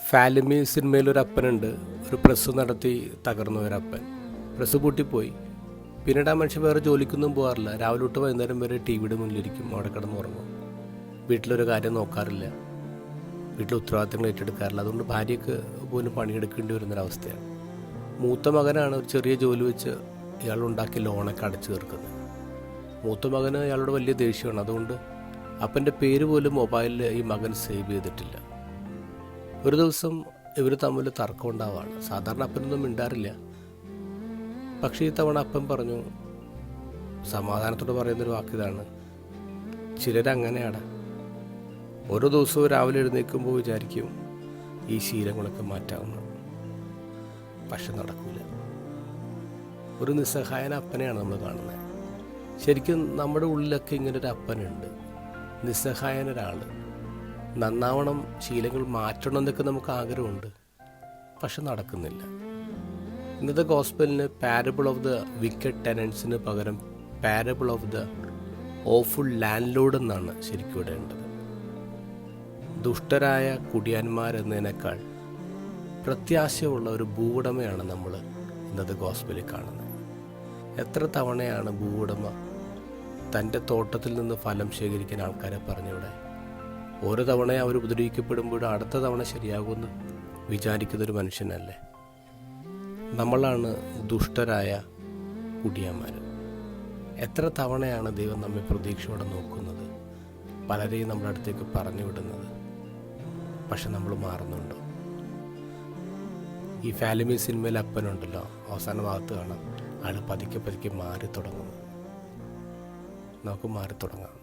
ഫാലിമി സിനിമയിലൊരു അപ്പനുണ്ട്. ഒരു പ്രസ് നടത്തി തകർന്ന ഒരപ്പൻ. പ്രസ് പൂട്ടിപ്പോയി. പിന്നീട് ആ മനുഷ്യൻ വേറെ ജോലിക്കൊന്നും പോകാറില്ല. രാവിലെ തൊട്ട് വൈകുന്നേരം വരെ ടി വിയുടെ മുന്നിലിരിക്കും, അവിടെ കിടന്നുറങ്ങും. വീട്ടിലൊരു കാര്യം നോക്കാറില്ല, വീട്ടിലെ ഉത്തരവാദിത്തങ്ങൾ ഏറ്റെടുക്കാറില്ല. അതുകൊണ്ട് ഭാര്യയ്ക്ക് പോലും പണിയെടുക്കേണ്ടി വരുന്നൊരവസ്ഥയാണ്. മൂത്ത മകനാണ് ഒരു ചെറിയ ജോലി വെച്ച് ഇയാളുണ്ടാക്കിയ ലോണൊക്കെ അടച്ചു തീർക്കുന്നത്. മൂത്ത മകന് ഇയാളുടെ വലിയ ദേഷ്യമാണ്. അതുകൊണ്ട് അപ്പൻ്റെ പേര് പോലും മൊബൈലിൽ ഈ മകൻ സേവ് ചെയ്തിട്ടില്ല. ഒരു ദിവസം ഇവർ തമ്മിൽ തർക്കം ഉണ്ടാവുകയാണ്. സാധാരണ അപ്പനൊന്നും മിണ്ടാറില്ല. പക്ഷേ ഈ തവണ അപ്പൻ പറഞ്ഞു, സമാധാനത്തോടെ പറയുന്നൊരു വാക്കിതാണ്, ചിലരങ്ങനെയാണ്. ഓരോ ദിവസവും രാവിലെ എഴുന്നേൽക്കുമ്പോൾ വിചാരിക്കും ഈ ശീലങ്ങളൊക്കെ മാറ്റാവുന്ന, പക്ഷെ നടക്കില്ല. ഒരു നിസ്സഹായന അപ്പനെയാണ് നമ്മൾ കാണുന്നത്. ശരിക്കും നമ്മുടെ ഉള്ളിലൊക്കെ ഇങ്ങനൊരു അപ്പനുണ്ട്, നിസ്സഹായനൊരാൾ. നന്നാവണം, ശീലങ്ങൾ മാറ്റണം എന്നൊക്കെ നമുക്ക് ആഗ്രഹമുണ്ട്, പക്ഷെ നടക്കുന്നില്ല. ഇന്നത്തെ ഗോസ്പലിന് പാരബിൾ ഓഫ് ദ വിക്കഡ് ടെനൻസിന് പകരം parable of the awful land load എന്നാണ് ശരിക്കും ഇടേണ്ടത്. ദുഷ്ടരായ കുടിയാന്മാരെന്നതിനേക്കാൾ പ്രത്യാശയുള്ള ഒരു ഭൂവുടമയാണ് നമ്മൾ ഇന്നത്തെ ഗോസ്പലിൽ കാണുന്നത്. എത്ര തവണയാണ് ഭൂവുടമ തൻ്റെ തോട്ടത്തിൽ നിന്ന് ഫലം ശേഖരിക്കാൻ ആൾക്കാരെ പറഞ്ഞവിടെ? ഓരോ തവണ അവർ ഉപദ്രവിക്കപ്പെടുമ്പോഴും അടുത്ത തവണ ശരിയാകുമെന്ന് വിചാരിക്കുന്നൊരു മനുഷ്യനല്ലേ? നമ്മളാണ് ദുഷ്ടരായ കുടിയാന്മാർ. എത്ര തവണയാണ് ദൈവം നമ്മെ പ്രതീക്ഷയോടെ നോക്കുന്നത്, പലരെയും നമ്മുടെ അടുത്തേക്ക് പറഞ്ഞു വിടുന്നത്, പക്ഷെ നമ്മൾ മാറുന്നുണ്ടോ? ഈ ഫാലിമി സിനിമയിൽ അപ്പനുണ്ടല്ലോ, അവസാന ഭാഗത്ത് കാണാം, ആൾ പതുക്കെ പതുക്കെ മാറി തുടങ്ങുന്നു. നമുക്ക് മാറി തുടങ്ങാം.